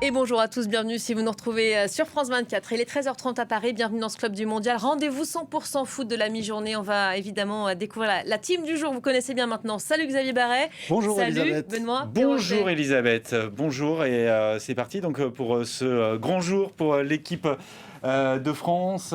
Et bonjour à tous, bienvenue si vous nous retrouvez sur France 24. Il est 13h30 à Paris, bienvenue dans ce club du mondial. Rendez-vous 100% foot de la mi-journée. On va évidemment découvrir la team du jour, vous connaissez bien maintenant. Salut Xavier Barret. Bonjour. Salut Elisabeth. Benoît. Bonjour Elisabeth, bonjour et c'est parti donc pour ce grand jour pour l'équipe de France.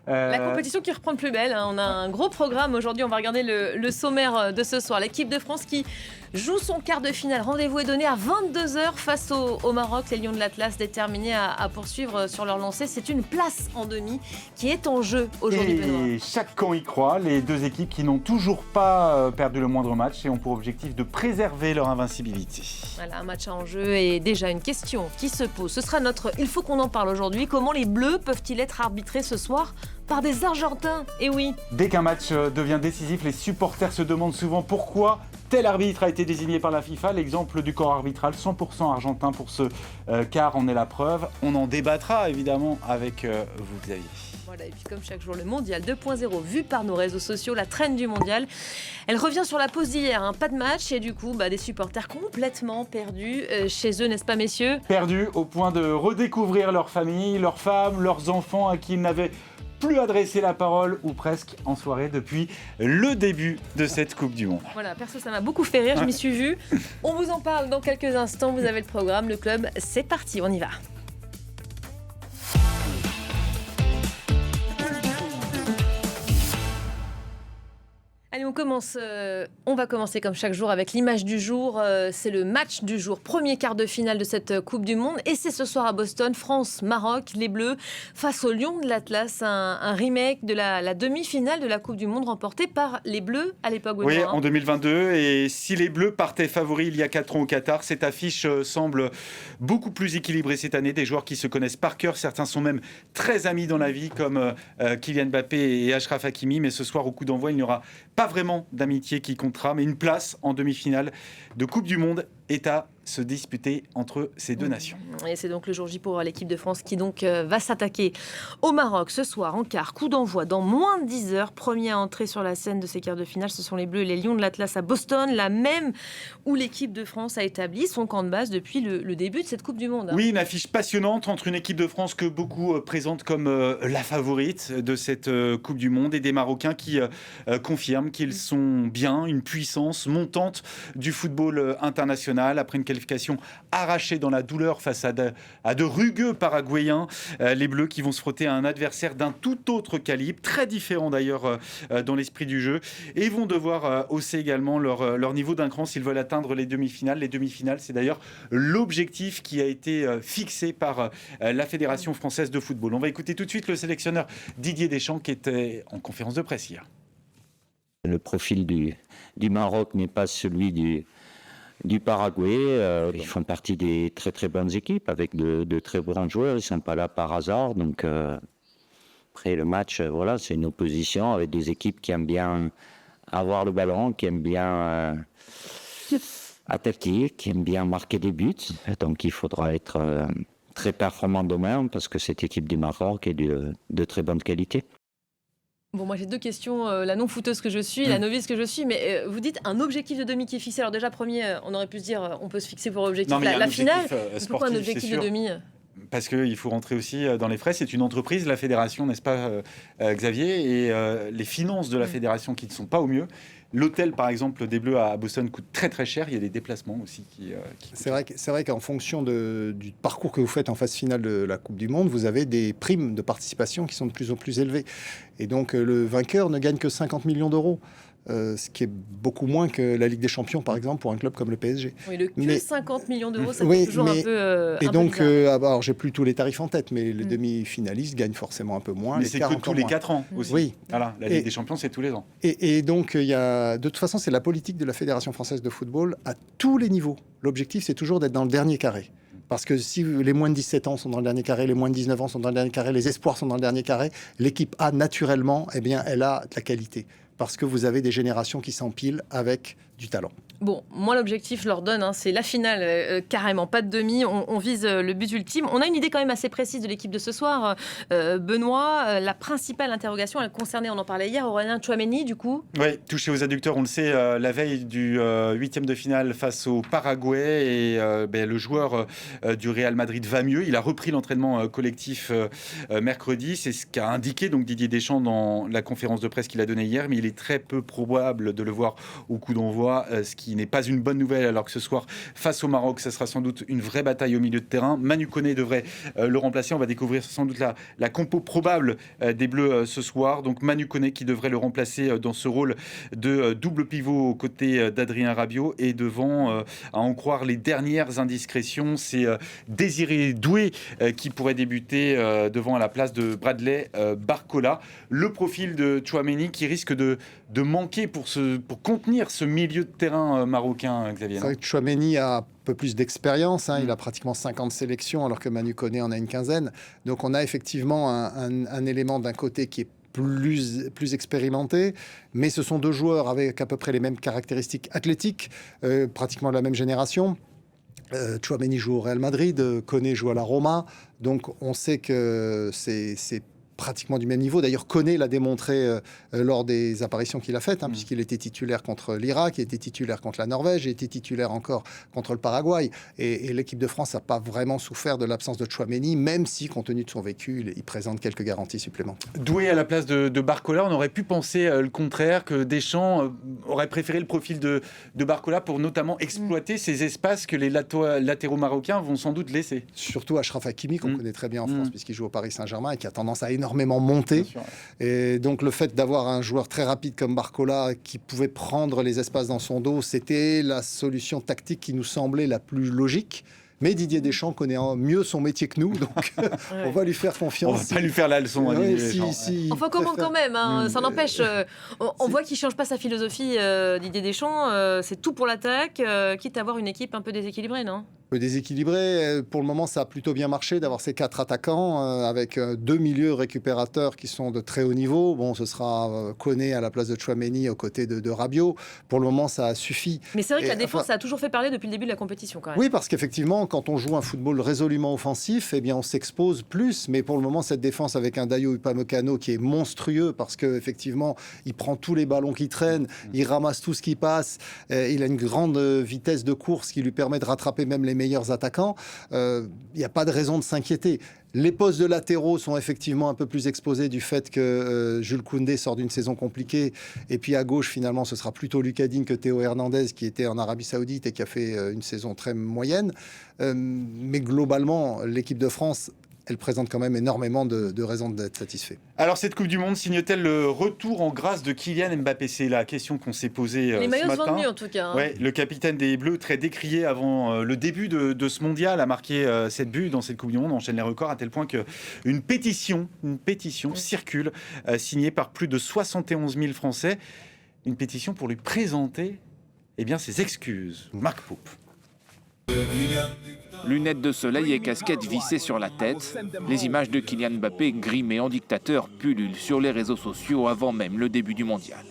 La compétition qui reprend de plus belle, hein. On a un gros programme aujourd'hui, on va regarder le sommaire de ce soir. L'équipe de France qui joue son quart de finale. Rendez-vous est donné à 22h face au Maroc. Les Lions de l'Atlas déterminés à poursuivre sur leur lancée. C'est une place en demi qui est en jeu aujourd'hui. Benoît. Et chaque camp y croit, les deux équipes qui n'ont toujours pas perdu le moindre match et ont pour objectif de préserver leur invincibilité. Voilà, un match en jeu et déjà une question qui se pose. Ce sera notre « Il faut qu'on en parle aujourd'hui ». Comment les Bleus peuvent-ils être arbitrés ce soir par des Argentins? Et oui. Dès qu'un match devient décisif, les supporters se demandent souvent pourquoi tel arbitre a été désigné par la FIFA. L'exemple du corps arbitral 100% argentin pour ce quart en est la preuve. On en débattra évidemment avec vous, Xavier. Voilà, et puis comme chaque jour, le Mondial 2.0 vu par nos réseaux sociaux, la traîne du Mondial. Elle revient sur la pause d'hier, hein. Pas de match et du coup des supporters complètement perdus chez eux, n'est-ce pas messieurs? Perdus au point de redécouvrir leur famille, leurs femmes, leurs enfants à qui ils n'avaient plus adressé la parole ou presque en soirée depuis le début de cette Coupe du Monde. Voilà, perso ça m'a beaucoup fait rire, je m'y suis vue. On vous en parle dans quelques instants, vous avez le programme, le club, c'est parti, on y va. Allez, on va commencer comme chaque jour avec l'image du jour. C'est le match du jour, premier quart de finale de cette Coupe du Monde. Et c'est ce soir à Boston, France-Maroc, les Bleus face aux Lions de l'Atlas. Un remake de la demi-finale de la Coupe du Monde remportée par les Bleus à l'époque. Oui, en 2022. Et si les Bleus partaient favoris il y a 4 ans au Qatar, cette affiche semble beaucoup plus équilibrée cette année. Des joueurs qui se connaissent par cœur. Certains sont même très amis dans la vie, comme Kylian Mbappé et Achraf Hakimi. Mais ce soir, au coup d'envoi, il n'y aura pas vraiment d'amitié qui comptera, mais une place en demi-finale de Coupe du Monde est à se disputer entre ces deux nations. Et c'est donc le jour J pour l'équipe de France qui donc va s'attaquer au Maroc ce soir en quart. Coup d'envoi dans moins de 10 heures. Premier à entrer sur la scène de ces quarts de finale, ce sont les Bleus et les Lions de l'Atlas à Boston, la même où l'équipe de France a établi son camp de base depuis le début de cette Coupe du Monde. Oui, une affiche passionnante entre une équipe de France que beaucoup présentent comme la favorite de cette Coupe du Monde et des Marocains qui confirment qu'ils sont bien, une puissance montante du football international après une qualification arrachée dans la douleur face à de rugueux Paraguayens. Les Bleus qui vont se frotter à un adversaire d'un tout autre calibre, très différent d'ailleurs dans l'esprit du jeu, et vont devoir hausser également leur niveau d'un cran s'ils veulent atteindre les demi-finales. Les demi-finales, c'est d'ailleurs l'objectif qui a été fixé par la Fédération française de football. On va écouter tout de suite le sélectionneur Didier Deschamps qui était en conférence de presse hier. Le profil du Maroc n'est pas celui du Paraguay. Ils font partie des très très bonnes équipes avec de très bons joueurs. Ils ne sont pas là par hasard. Donc après le match, voilà, c'est une opposition avec des équipes qui aiment bien avoir le ballon, qui aiment bien attaquer, qui aiment bien marquer des buts. Donc il faudra être très performant demain parce que cette équipe du Maroc est de très bonne qualité. Bon, moi j'ai deux questions, la non-footeuse que je suis, la novice que je suis, mais vous dites un objectif de demi qui est fixé. Alors déjà, premier, on aurait pu se dire, on peut se fixer pour objectif la finale. Pourquoi un objectif de demi ? Parce qu'il faut rentrer aussi dans les frais. C'est une entreprise, la fédération, n'est-ce pas, Xavier ? Et les finances de la fédération qui ne sont pas au mieux. L'hôtel, par exemple, des Bleus à Boston coûte très très cher. Il y a des déplacements aussi qui C'est vrai qu'en fonction du parcours que vous faites en phase finale de la Coupe du Monde, vous avez des primes de participation qui sont de plus en plus élevées. Et donc, le vainqueur ne gagne que 50 millions d'euros. Ce qui est beaucoup moins que la Ligue des Champions, par exemple, pour un club comme le PSG. Oui, 50 millions d'euros, ça fait toujours un peu et un donc, peu alors, j'ai plus tous les tarifs en tête, mais les demi-finalistes gagnent forcément un peu moins. Mais c'est que tous les 4 ans aussi. Oui. Voilà, la Ligue des Champions, c'est tous les ans. Et donc, de toute façon, c'est la politique de la Fédération française de football à tous les niveaux. L'objectif, c'est toujours d'être dans le dernier carré. Parce que si les moins de 17 ans sont dans le dernier carré, les moins de 19 ans sont dans le dernier carré, les espoirs sont dans le dernier carré, l'équipe A, naturellement, elle a de la qualité. Parce que vous avez des générations qui s'empilent avec du talent. Bon, moi l'objectif, je leur donne, c'est la finale, carrément, pas de demi, on vise le but ultime. On a une idée quand même assez précise de l'équipe de ce soir. Benoît, la principale interrogation, elle concernait, on en parlait hier, Aurélien Tchouaméni, du coup. Oui, touché aux adducteurs, on le sait, la veille du huitième de finale face au Paraguay. Et le joueur du Real Madrid va mieux. Il a repris l'entraînement collectif mercredi. C'est ce qu'a indiqué donc Didier Deschamps dans la conférence de presse qu'il a donnée hier. Mais il est très peu probable de le voir au coup d'envoi, ce qui n'est pas une bonne nouvelle, alors que ce soir, face au Maroc, ça sera sans doute une vraie bataille au milieu de terrain. Manu Koné devrait le remplacer. On va découvrir sans doute la compo probable des Bleus ce soir. Donc Manu Koné qui devrait le remplacer dans ce rôle de double pivot aux côtés d'Adrien Rabiot. Et devant, à en croire les dernières indiscrétions, c'est Désiré Doué qui pourrait débuter devant à la place de Bradley Barcola. Le profil de Tchouaméni qui risque de manquer pour contenir ce milieu de terrain marocain, Xavier. C'est vrai que Tchouaméni a un peu plus d'expérience, il a pratiquement 50 sélections alors que Manu Koné en a une quinzaine. Donc on a effectivement un élément d'un côté qui est plus expérimenté, mais ce sont deux joueurs avec à peu près les mêmes caractéristiques athlétiques, pratiquement de la même génération. Tchouaméni joue au Real Madrid, Koné joue à la Roma, donc on sait que c'est pratiquement du même niveau. D'ailleurs, Koné l'a démontré lors des apparitions qu'il a faites, puisqu'il était titulaire contre l'Irak, il était titulaire contre la Norvège, il était titulaire encore contre le Paraguay. Et l'équipe de France n'a pas vraiment souffert de l'absence de Tchouaméni, même si, compte tenu de son vécu, il présente quelques garanties supplémentaires. Doué à la place de Barcola, on aurait pu penser le contraire, que Deschamps aurait préféré le profil de Barcola pour notamment exploiter ces espaces que les latéraux marocains vont sans doute laisser. Surtout Achraf Hakimi, qu'on connaît très bien en France, puisqu'il joue au Paris Saint-Germain et qui a tendance à énormément monter. Sûr, ouais. Et donc le fait d'avoir un joueur très rapide comme Barcola qui pouvait prendre les espaces dans son dos, c'était la solution tactique qui nous semblait la plus logique. Mais Didier Deschamps connaît mieux son métier que nous, donc on va lui faire confiance. On va pas lui faire la leçon. Enfin, comment quand même, ça n'empêche. On voit qu'il change pas sa philosophie, Didier Deschamps. C'est tout pour l'attaque, quitte à avoir une équipe un peu déséquilibrée, non ? Peu déséquilibré. Pour le moment, ça a plutôt bien marché d'avoir ces 4 attaquants avec 2 milieux récupérateurs qui sont de très haut niveau. Bon, ce sera Koné à la place de Tchouaméni aux côtés de Rabiot. Pour le moment, ça a suffi. Mais c'est vrai que la défense, ça a toujours fait parler depuis le début de la compétition, quand même. Oui, parce qu'effectivement, quand on joue un football résolument offensif, eh bien, on s'expose plus. Mais pour le moment, cette défense avec un Dayo Upamecano qui est monstrueux parce qu'effectivement, il prend tous les ballons qui traînent, il ramasse tout ce qui passe. Il a une grande vitesse de course qui lui permet de rattraper même les meilleurs attaquants. Il n'y a pas de raison de s'inquiéter. Les postes de latéraux sont effectivement un peu plus exposés du fait que Jules Koundé sort d'une saison compliquée. Et puis à gauche, finalement, ce sera plutôt Lucas Digne que Théo Hernandez qui était en Arabie Saoudite et qui a fait une saison très moyenne. Mais globalement, l'équipe de France, elle présente quand même énormément de raisons d'être satisfait. Alors, cette Coupe du Monde signe-t-elle le retour en grâce de Kylian Mbappé? C'est la question qu'on s'est posée ce matin. Les maillots se vendent mieux, en tout cas. Ouais, le capitaine des Bleus, très décrié avant le début de ce mondial, a marqué 7 buts dans cette Coupe du Monde, enchaîne les records, à tel point qu'une pétition circule, signée par plus de 71 000 Français. Une pétition pour lui présenter ses excuses. Marc Poupe. Lunettes de soleil et casquette vissée sur la tête, les images de Kylian Mbappé grimé en dictateur pullulent sur les réseaux sociaux avant même le début du mondial.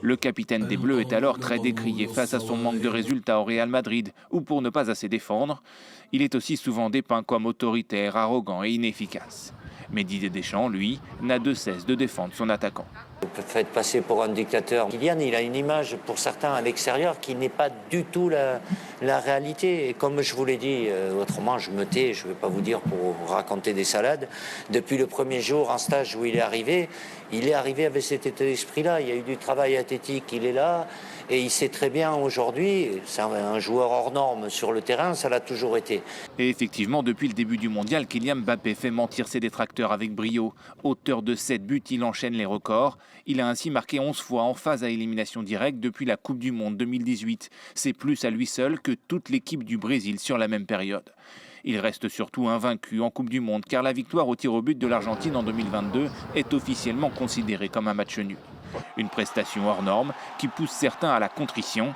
Le capitaine des Bleus est alors très décrié face à son manque de résultats au Real Madrid ou pour ne pas assez défendre. Il est aussi souvent dépeint comme autoritaire, arrogant et inefficace. Mais Didier Deschamps, lui, n'a de cesse de défendre son attaquant. Vous faites passer pour un dictateur. Kylian, il a une image pour certains à l'extérieur qui n'est pas du tout la réalité. Et comme je vous l'ai dit, autrement je me tais, je ne vais pas vous dire pour raconter des salades. Depuis le premier jour en stage où il est arrivé avec cet état d'esprit-là. Il y a eu du travail athlétique, il est là. Et il sait très bien aujourd'hui, c'est un joueur hors norme sur le terrain, ça l'a toujours été. Et effectivement, depuis le début du mondial, Kylian Mbappé fait mentir ses détracteurs avec brio. Auteur de 7 buts, il enchaîne les records. Il a ainsi marqué 11 fois en phase à élimination directe depuis la Coupe du Monde 2018. C'est plus à lui seul que toute l'équipe du Brésil sur la même période. Il reste surtout invaincu en Coupe du Monde car la victoire au tir au but de l'Argentine en 2022 est officiellement considérée comme un match nul. Une prestation hors norme qui pousse certains à la contrition.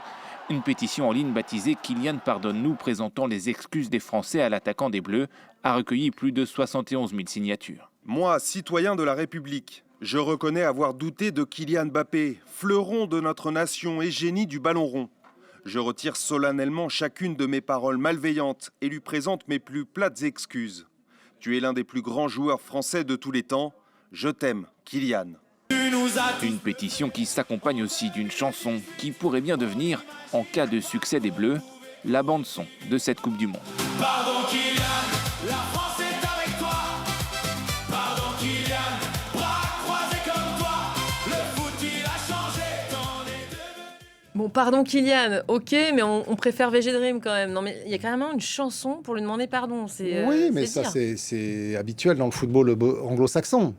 Une pétition en ligne baptisée « Kylian pardonne-nous » présentant les excuses des Français à l'attaquant des Bleus a recueilli plus de 71 000 signatures. Moi, citoyen de la République, je reconnais avoir douté de Kylian Mbappé, fleuron de notre nation et génie du ballon rond. Je retire solennellement chacune de mes paroles malveillantes et lui présente mes plus plates excuses. Tu es l'un des plus grands joueurs français de tous les temps. Je t'aime, Kylian. Une pétition qui s'accompagne aussi d'une chanson qui pourrait bien devenir, en cas de succès des Bleus, la bande-son de cette Coupe du Monde. Pardon Kylian, la France est avec toi. Pardon Kylian, bras croisés comme toi. Le foot il a changé, t'en es devenu. Bon, pardon Kylian, ok, mais on préfère VG Dream quand même. Non, mais il y a carrément une chanson pour lui demander pardon. Oui, mais ça, c'est habituel dans le football anglo-saxon.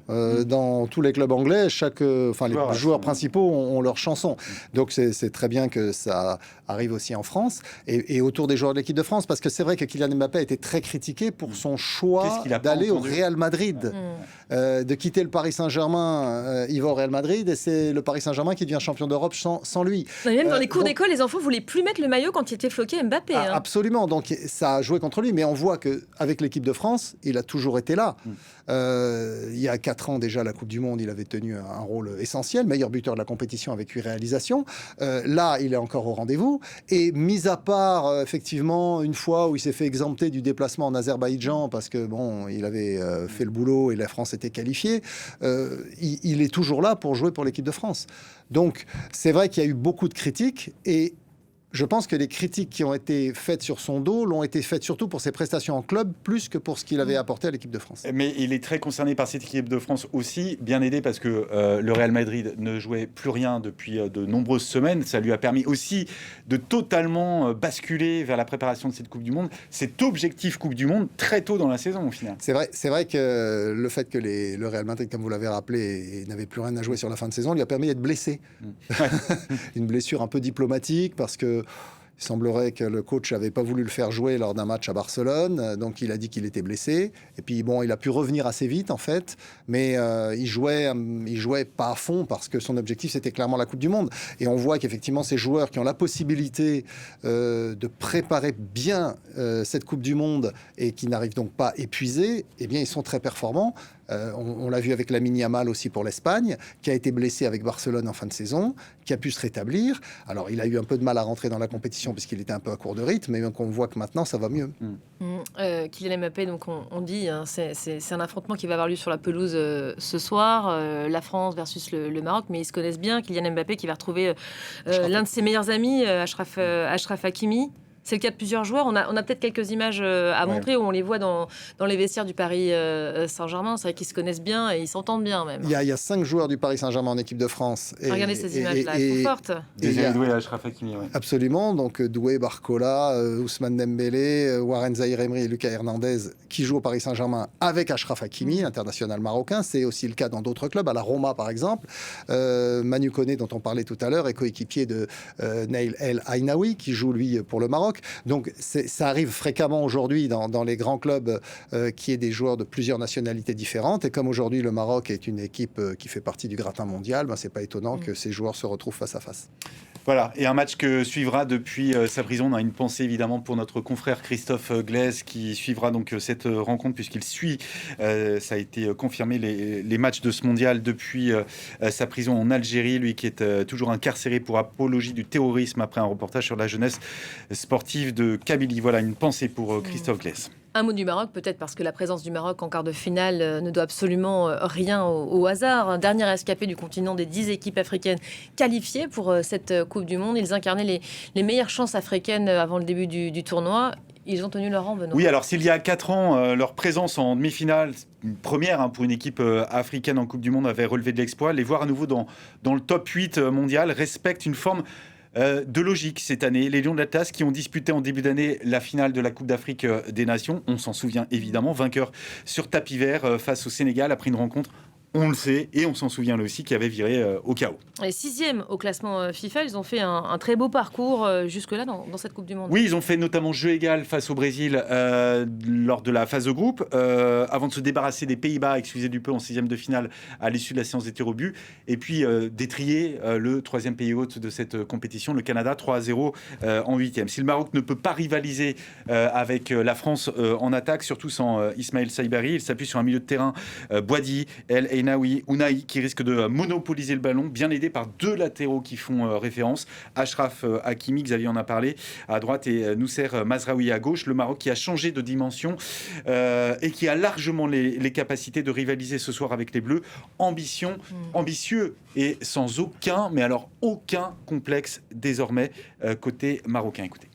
Dans tous les clubs anglais, les joueurs principaux ont leur chanson. Donc, c'est très bien que ça arrive aussi en France et autour des joueurs de l'équipe de France, parce que c'est vrai que Kylian Mbappé a été très critiqué pour son choix d'aller au Real Madrid, de quitter le Paris Saint-Germain. Il va au Real Madrid et c'est le Paris Saint-Germain qui devient champion d'Europe sans lui. Non, même dans les cours d'école, les enfants voulaient plus mettre le maillot quand il était floqué Mbappé. Absolument, donc ça a joué contre lui, mais on voit qu'avec l'équipe de France, il a toujours été là. Il y a 4 ans déjà, la Coupe du Monde, il avait tenu un rôle essentiel, meilleur buteur de la compétition avec 8 réalisations. Là, il est encore au rendez-vous. Et mis à part, effectivement, une fois où il s'est fait exempter du déplacement en Azerbaïdjan parce que bon, il avait fait le boulot et la France était qualifiée, il est toujours là pour jouer pour l'équipe de France. Donc, c'est vrai qu'il y a eu beaucoup de critiques et je pense que les critiques qui ont été faites sur son dos l'ont été faites surtout pour ses prestations en club, plus que pour ce qu'il avait apporté à l'équipe de France. Mais il est très concerné par cette équipe de France aussi, bien aidé parce que le Real Madrid ne jouait plus rien depuis de nombreuses semaines. Ça lui a permis aussi de totalement basculer vers la préparation de cette Coupe du Monde. Cet objectif Coupe du Monde très tôt dans la saison au final. C'est vrai que le fait que le Real Madrid, comme vous l'avez rappelé, n'avait plus rien à jouer sur la fin de saison, lui a permis d'être blessé. Une blessure un peu diplomatique parce que il semblerait que le coach n'avait pas voulu le faire jouer lors d'un match à Barcelone, donc il a dit qu'il était blessé. Et puis bon, il a pu revenir assez vite en fait, mais il jouait pas à fond parce que son objectif c'était clairement la Coupe du Monde. Et on voit qu'effectivement ces joueurs qui ont la possibilité de préparer bien cette Coupe du Monde et qui n'arrivent donc pas épuisés, eh bien ils sont très performants. On l'a vu avec Lamine Yamal aussi pour l'Espagne, qui a été blessé avec Barcelone en fin de saison, qui a pu se rétablir. Alors, il a eu un peu de mal à rentrer dans la compétition puisqu'il était un peu à court de rythme, mais donc on voit que maintenant, ça va mieux. Kylian Mbappé, donc on dit, hein, c'est un affrontement qui va avoir lieu sur la pelouse ce soir, la France versus le Maroc, mais ils se connaissent bien. Kylian Mbappé qui va retrouver l'un de ses meilleurs amis, Achraf Hakimi. C'est le cas de plusieurs joueurs. On a peut-être quelques images à montrer où on les voit dans les vestiaires du Paris Saint-Germain. C'est vrai qu'ils se connaissent bien et ils s'entendent bien même. Il y a 5 joueurs du Paris Saint-Germain en équipe de France. Regardez ces images-là, elles sont fortes. Doué et Achraf Hakimi. Ouais. Absolument. Donc Doué, Barcola, Ousmane Dembélé, Warren Zahir Emery et Lucas Hernandez qui jouent au Paris Saint-Germain avec Achraf Hakimi, international marocain. C'est aussi le cas dans d'autres clubs, à la Roma par exemple. Manu Koné, dont on parlait tout à l'heure, est coéquipier de Naïl El Ainaoui qui joue lui pour le Maroc. Donc ça arrive fréquemment aujourd'hui dans les grands clubs qu'il y ait des joueurs de plusieurs nationalités différentes. Et comme aujourd'hui le Maroc est une équipe qui fait partie du gratin mondial, c'est pas étonnant que ces joueurs se retrouvent face à face. Voilà, et un match que suivra depuis sa prison. On a une pensée évidemment pour notre confrère Christophe Glaise qui suivra donc cette rencontre puisqu'il suit, ça a été confirmé, les matchs de ce mondial depuis sa prison en Algérie. Lui qui est toujours incarcéré pour apologie du terrorisme après un reportage sur la jeunesse sportive de Kabylie. Voilà, une pensée pour Christophe Glaise. Un mot du Maroc, peut-être parce que la présence du Maroc en quart de finale ne doit absolument rien au hasard. Un dernier escapé du continent des 10 équipes africaines qualifiées pour cette Coupe du Monde. Ils incarnaient les meilleures chances africaines avant le début du tournoi. Ils ont tenu leur rang, Benoît. Oui, alors s'il y a 4 ans, leur présence en demi-finale, une première pour une équipe africaine en Coupe du Monde, avait relevé de l'exploit. Les voir à nouveau dans le top 8 mondial respecte une forme de logique cette année. Les Lions de l'Atlas qui ont disputé en début d'année la finale de la Coupe d'Afrique des Nations, on s'en souvient évidemment, vainqueur sur tapis vert face au Sénégal après une rencontre, on le sait, et on s'en souvient là aussi, qui avait viré au chaos. Et 6e au classement FIFA, ils ont fait un très beau parcours jusque-là dans cette Coupe du Monde. Oui, ils ont fait notamment jeu égal face au Brésil lors de la phase de groupe, avant de se débarrasser des Pays-Bas, excusez du peu, en 6e de finale à l'issue de la séance des tirs au but, et puis d'étrier le 3e pays hôte de cette compétition, le Canada, 3-0 en 8e. Si le Maroc ne peut pas rivaliser avec la France en attaque, surtout sans Ismaël Saïbari, il s'appuie sur un milieu de terrain Boadi, El Enaoui, Ounahi qui risque de monopoliser le ballon, bien aidé par 2 latéraux qui font référence. Achraf Hakimi, Xavier en a parlé, à droite et Nousser Mazraoui à gauche. Le Maroc qui a changé de dimension et qui a largement les capacités de rivaliser ce soir avec les Bleus. Ambitieux et sans aucun complexe désormais côté marocain. Écoutez.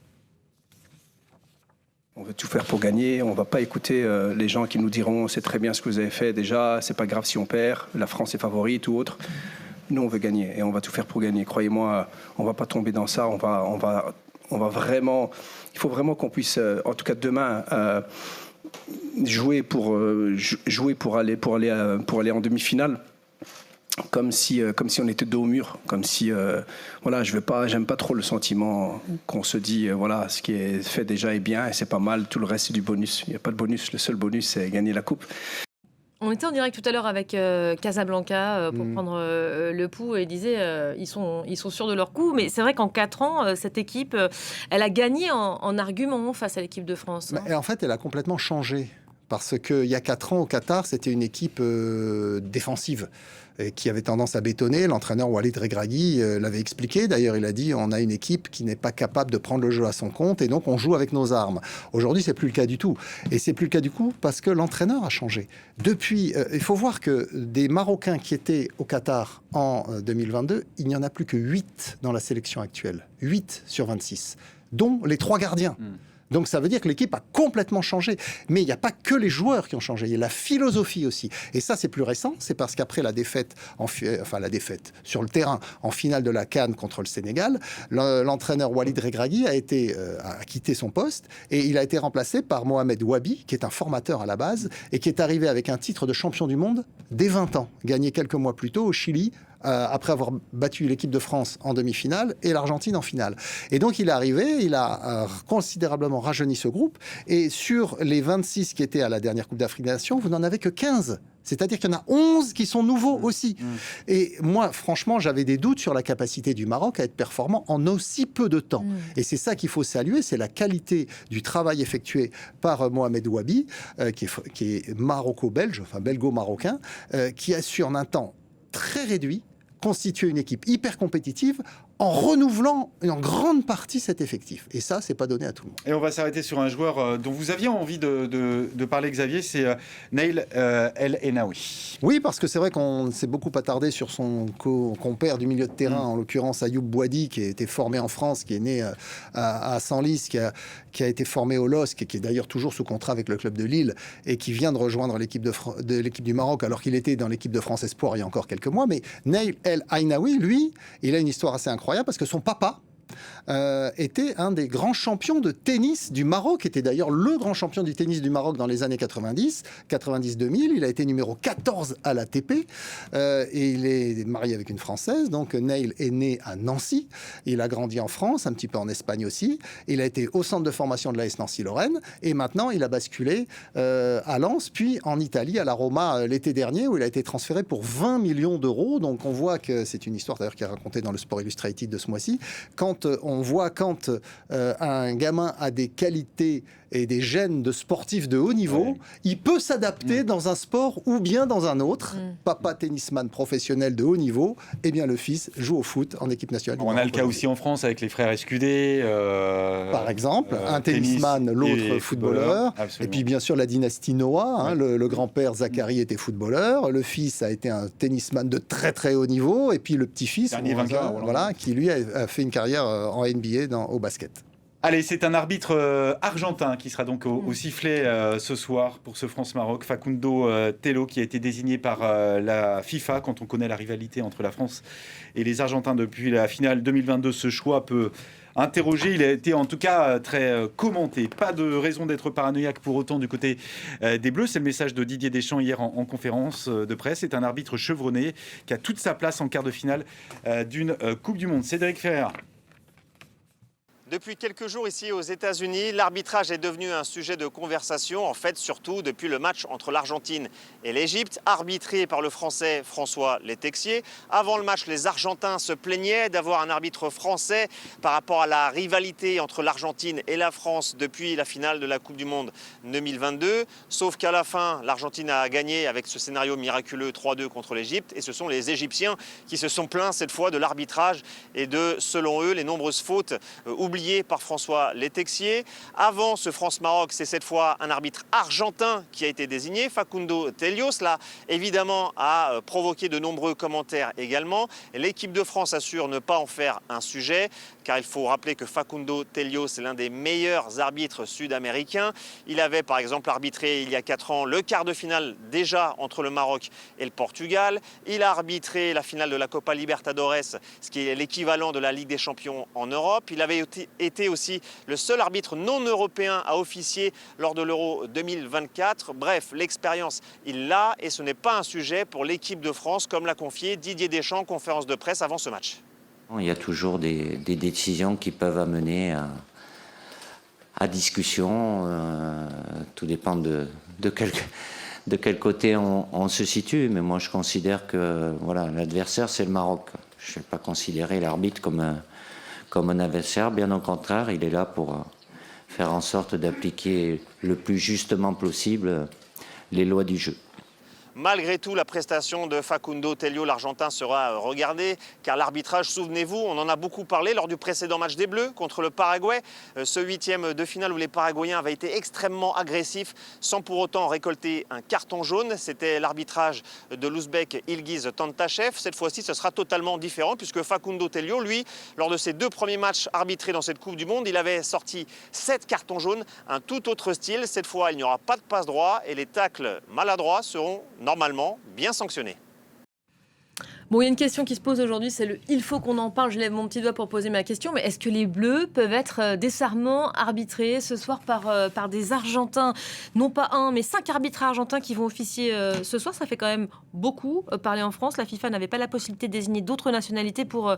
On veut tout faire pour gagner, on ne va pas écouter les gens qui nous diront c'est très bien ce que vous avez fait déjà, c'est pas grave si on perd, la France est favorite ou autre. Nous on veut gagner et on va tout faire pour gagner. Croyez-moi, on ne va pas tomber dans ça, on va vraiment, il faut vraiment qu'on puisse, en tout cas demain, jouer pour aller en demi-finale. Comme si on était dos au mur, comme si j'aime pas trop le sentiment qu'on se dit voilà, ce qui est fait déjà est bien et c'est pas mal, tout le reste c'est du bonus. Il n'y a pas de bonus, le seul bonus c'est gagner la coupe. On était en direct tout à l'heure avec Casablanca pour prendre le pouls et il disait ils sont sûrs de leur coup, mais c'est vrai qu'en 4 ans cette équipe elle a gagné en argument face à l'équipe de France. Et en fait elle a complètement changé. Parce qu'il y a 4 ans au Qatar, c'était une équipe défensive qui avait tendance à bétonner. L'entraîneur Walid Regragui l'avait expliqué. D'ailleurs, il a dit on a une équipe qui n'est pas capable de prendre le jeu à son compte et donc on joue avec nos armes. Aujourd'hui, c'est plus le cas du tout. Et c'est plus le cas du tout parce que l'entraîneur a changé. Depuis, il faut voir que des Marocains qui étaient au Qatar en 2022, il n'y en a plus que 8 dans la sélection actuelle. 8 sur 26, dont les 3 gardiens. Donc ça veut dire que l'équipe a complètement changé. Mais il n'y a pas que les joueurs qui ont changé, il y a la philosophie aussi. Et ça, c'est plus récent, c'est parce qu'après la défaite sur le terrain en finale de la CAN contre le Sénégal, l'entraîneur Walid Regragui a quitté son poste et il a été remplacé par Mohamed Wabi, qui est un formateur à la base et qui est arrivé avec un titre de champion du monde dès 20 ans, gagné quelques mois plus tôt au Chili, après avoir battu l'équipe de France en demi-finale et l'Argentine en finale. Et donc il est arrivé, il a considérablement rajeuni ce groupe, et sur les 26 qui étaient à la dernière Coupe d'Afrique des Nations, vous n'en avez que 15. C'est-à-dire qu'il y en a 11 qui sont nouveaux aussi. Et moi, franchement, j'avais des doutes sur la capacité du Maroc à être performant en aussi peu de temps. Et c'est ça qu'il faut saluer, c'est la qualité du travail effectué par Mohamed Wabi, qui est maroco-belge, enfin belgo-marocain, qui a su en un temps très réduit constituer une équipe hyper compétitive en renouvelant en grande partie cet effectif. Et ça, c'est pas donné à tout le monde. Et on va s'arrêter sur un joueur dont vous aviez envie de parler, Xavier, c'est Naïl El Enaoui. Oui, parce que c'est vrai qu'on s'est beaucoup attardé sur son compère du milieu de terrain, en l'occurrence Ayoub Bouadi, qui a été formé en France, qui est né à Senlis, qui a été formé au LOSC, qui est d'ailleurs toujours sous contrat avec le club de Lille, et qui vient de rejoindre l'équipe du Maroc, alors qu'il était dans l'équipe de France Espoir il y a encore quelques mois. Mais Naïl El Enaoui, lui, il a une histoire assez incroyable, parce que son papa était un des grands champions de tennis du Maroc, était d'ailleurs le grand champion du tennis du Maroc dans les années 90-2000. Il a été numéro 14 à l'ATP et il est marié avec une Française. Donc Naïl est né à Nancy. Il a grandi en France, un petit peu en Espagne aussi. Il a été au centre de formation de l'AS Nancy-Lorraine et maintenant il a basculé à Lens, puis en Italie, à la Roma l'été dernier, où il a été transféré pour 20 millions d'euros. Donc on voit que c'est une histoire d'ailleurs qui est racontée dans le Sport Illustrated de ce mois-ci. On voit quand un gamin a des qualités et des gènes de sportifs de haut niveau, il peut s'adapter dans un sport ou bien dans un autre. Papa tennisman professionnel de haut niveau, eh bien le fils joue au foot en équipe nationale. On a le cas aussi en France avec les frères Escudé. Par exemple, un tennisman, l'autre footballeur. Et puis bien sûr la dynastie Noah, le grand-père Zachary était footballeur, le fils a été un tennisman de très très haut niveau, et puis le petit-fils, qui lui a fait une carrière en NBA au basket. Allez, c'est un arbitre argentin qui sera donc au sifflet ce soir pour ce France-Maroc. Facundo Tello, qui a été désigné par la FIFA. Quand on connaît la rivalité entre la France et les Argentins depuis la finale 2022, ce choix peut interroger. Il a été en tout cas très commenté. Pas de raison d'être paranoïaque pour autant du côté des Bleus. C'est le message de Didier Deschamps hier en conférence de presse. C'est un arbitre chevronné qui a toute sa place en quart de finale d'une Coupe du Monde. Cédric Ferrer. Depuis quelques jours ici aux États-Unis, l'arbitrage est devenu un sujet de conversation, en fait surtout depuis le match entre l'Argentine et l'Égypte, arbitré par le Français François Letexier. Avant le match, les Argentins se plaignaient d'avoir un arbitre français par rapport à la rivalité entre l'Argentine et la France depuis la finale de la Coupe du Monde 2022. Sauf qu'à la fin, l'Argentine a gagné avec ce scénario miraculeux 3-2 contre l'Égypte. Et ce sont les Égyptiens qui se sont plaints cette fois de l'arbitrage et de, selon eux, les nombreuses fautes oubliées par François Letexier. Avant ce France-Maroc, c'est cette fois un arbitre argentin qui a été désigné, Facundo Telios. Cela, évidemment, a provoqué de nombreux commentaires également. L'équipe de France assure ne pas en faire un sujet, car il faut rappeler que Facundo Telios est l'un des meilleurs arbitres sud-américains. Il avait, par exemple, arbitré il y a 4 ans le quart de finale déjà entre le Maroc et le Portugal. Il a arbitré la finale de la Copa Libertadores, ce qui est l'équivalent de la Ligue des Champions en Europe. Il avait été aussi le seul arbitre non européen à officier lors de l'Euro 2024. Bref, l'expérience, il l'a et ce n'est pas un sujet pour l'équipe de France, comme l'a confié Didier Deschamps en conférence de presse avant ce match. Il y a toujours des décisions qui peuvent amener à discussion. Tout dépend de quel côté on se situe. Mais moi, je considère que voilà, l'adversaire, c'est le Maroc. Je ne vais pas considérer l'arbitre comme un adversaire. Bien au contraire, il est là pour faire en sorte d'appliquer le plus justement possible les lois du jeu. Malgré tout, la prestation de Facundo Telios, l'Argentin, sera regardée, car l'arbitrage, souvenez-vous, on en a beaucoup parlé lors du précédent match des Bleus contre le Paraguay, ce 8e de finale où les Paraguayens avaient été extrêmement agressifs sans pour autant récolter un carton jaune. C'était l'arbitrage de l'Ouzbek Ilgiz Tantachev. Cette fois-ci, ce sera totalement différent puisque Facundo Telios, lui, lors de ses 2 premiers matchs arbitrés dans cette Coupe du Monde, il avait sorti 7 cartons jaunes, un tout autre style. Cette fois, il n'y aura pas de passe droit et les tacles maladroits seront normalement bien sanctionné. Bon, il y a une question qui se pose aujourd'hui, c'est le « il faut qu'on en parle ». Je lève mon petit doigt pour poser ma question, mais est-ce que les Bleus peuvent être décemment arbitrés ce soir par des Argentins? Non pas 1, mais 5 arbitres argentins qui vont officier ce soir. Ça fait quand même beaucoup parler en France. La FIFA n'avait pas la possibilité de désigner d'autres nationalités pour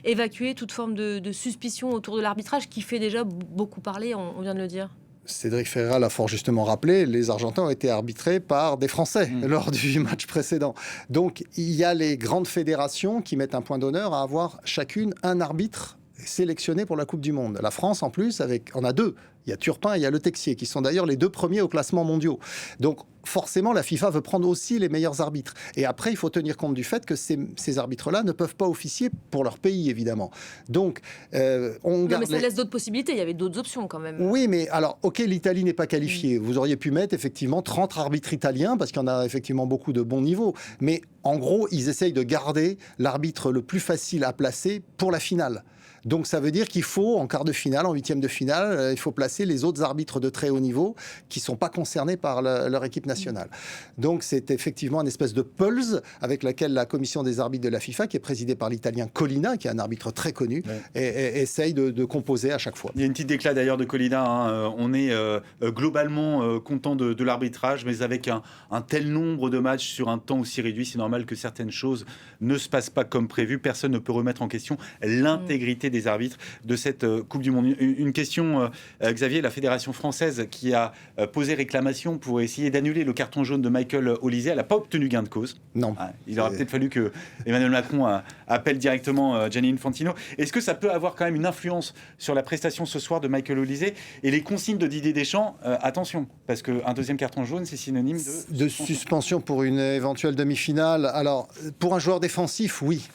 évacuer toute forme de suspicion autour de l'arbitrage qui fait déjà beaucoup parler, on vient de le dire. Cédric Ferreira l'a fort justement rappelé, les Argentins ont été arbitrés par des Français lors du match précédent. Donc il y a les grandes fédérations qui mettent un point d'honneur à avoir chacune un arbitre sélectionné pour la Coupe du Monde. La France, en plus, on a 2. Il y a Turpin et il y a Letexier, qui sont d'ailleurs les 2 premiers au classement mondiaux. Donc, forcément, la FIFA veut prendre aussi les meilleurs arbitres. Et après, il faut tenir compte du fait que ces arbitres-là ne peuvent pas officier pour leur pays, évidemment. Donc, on garde... mais ça laisse d'autres possibilités. Il y avait d'autres options, quand même. Oui, mais alors, OK, l'Italie n'est pas qualifiée. Vous auriez pu mettre, effectivement, 30 arbitres italiens, parce qu'il y en a effectivement beaucoup de bons niveaux. Mais, en gros, ils essayent de garder l'arbitre le plus facile à placer pour la finale. Donc ça veut dire qu'il faut, en quart de finale, en 8e de finale, il faut placer les autres arbitres de très haut niveau qui ne sont pas concernés par leur équipe nationale. Donc c'est effectivement une espèce de pulse avec laquelle la commission des arbitres de la FIFA, qui est présidée par l'Italien Collina, qui est un arbitre très connu, essaye de composer à chaque fois. Il y a une petite déclat d'ailleurs de Collina. On est globalement content de l'arbitrage, mais avec un tel nombre de matchs sur un temps aussi réduit, c'est normal que certaines choses ne se passent pas comme prévu. Personne ne peut remettre en question l'intégrité des arbitres de cette Coupe du Monde. Une question, Xavier, la Fédération française qui a posé réclamation pour essayer d'annuler le carton jaune de Michael Olise, elle n'a pas obtenu gain de cause. Non. Il aurait peut-être fallu que Emmanuel Macron appelle directement Gianni Infantino. Est-ce que ça peut avoir quand même une influence sur la prestation ce soir de Michael Olise et les consignes de Didier Deschamps? Attention, parce qu'un 2e carton jaune, c'est synonyme de suspension pour une éventuelle demi-finale. Alors, pour un joueur défensif, oui.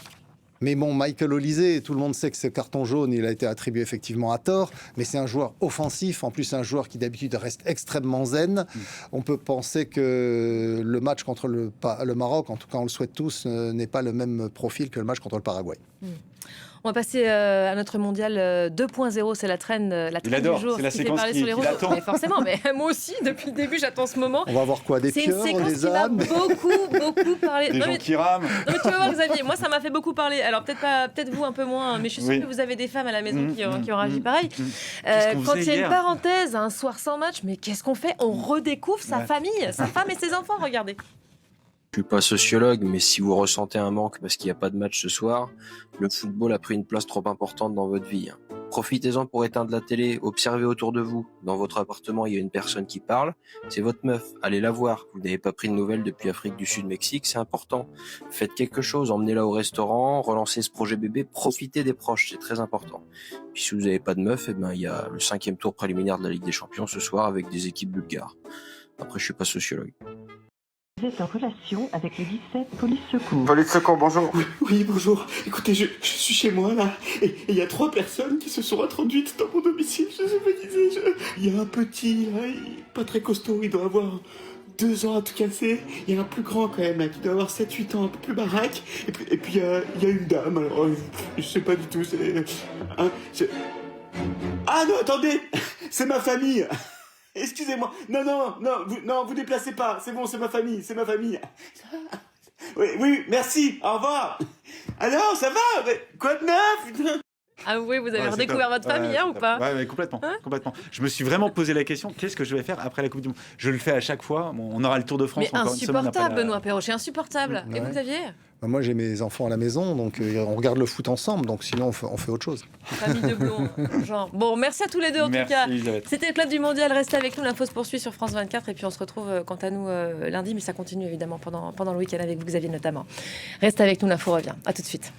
Mais bon, Michael Olise, tout le monde sait que ce carton jaune, il a été attribué effectivement à tort, mais c'est un joueur offensif, en plus un joueur qui d'habitude reste extrêmement zen. On peut penser que le match contre le Maroc, en tout cas on le souhaite tous, n'est pas le même profil que le match contre le Paraguay. On va passer à notre mondial 2.0, c'est la trend du jour. C'est la séquence qu'il attend. Mais forcément, mais moi aussi, depuis le début, j'attends ce moment. On va voir quoi, des pieuvres, des ânes? C'est une séquence qui va beaucoup parler. Des gens qui rament. Non, mais tu vas voir, Xavier, moi ça m'a fait beaucoup parler. Alors peut-être vous un peu moins, mais je suis sûre que vous avez des femmes à la maison qui ont réagi pareil. Quand il y a une parenthèse, un soir sans match, mais qu'est-ce qu'on fait? On redécouvre sa famille, sa femme et ses enfants, regardez. Je suis pas sociologue, mais si vous ressentez un manque parce qu'il n'y a pas de match ce soir, le football a pris une place trop importante dans votre vie. Profitez-en pour éteindre la télé, observez autour de vous. Dans votre appartement, il y a une personne qui parle, c'est votre meuf. Allez la voir. Vous n'avez pas pris de nouvelles depuis Afrique du Sud, Mexique, c'est important. Faites quelque chose, emmenez-la au restaurant, relancez ce projet bébé, profitez des proches, c'est très important. Puis si vous n'avez pas de meuf, il y a le 5e tour préliminaire de la Ligue des Champions ce soir avec des équipes bulgares. Après, je suis pas sociologue. Vous êtes en relation avec le 17 Police Secours. Police Secours, bonjour. Oui, bonjour. Écoutez, je suis chez moi, là, et il y a 3 personnes qui se sont introduites dans mon domicile. Je sais pas qui c'est. Il y a un petit, là, pas très costaud, il doit avoir 2 ans à tout casser. Il y a un plus grand, quand même, là, qui doit avoir 7-8 ans, un peu plus baraque. Et puis, il y a une dame, alors, je sais pas du tout, Ah non, attendez. C'est ma famille. Excusez-moi. Non, vous déplacez pas. C'est bon, c'est ma famille. Oui, merci. Au revoir. Alors, ça va? Quoi de neuf? Ah oui, vous avez redécouvert votre famille, ou pas? Ouais, complètement. Je me suis vraiment posé la question, qu'est-ce que je vais faire après la Coupe du Monde? Je le fais à chaque fois. Bon, on aura le Tour de France Mais encore une semaine après insupportable, Benoît Perrochet, insupportable. Et vous, Xavier? Moi, j'ai mes enfants à la maison, donc on regarde le foot ensemble, donc sinon on fait autre chose. Famille de blonds, genre. Bon, merci à tous les deux en tout cas. C'était le Club du Mondial, restez avec nous, l'info se poursuit sur France 24 et puis on se retrouve quant à nous lundi, mais ça continue évidemment pendant le week-end avec vous, Xavier, notamment. Restez avec nous, l'info revient. À tout de suite.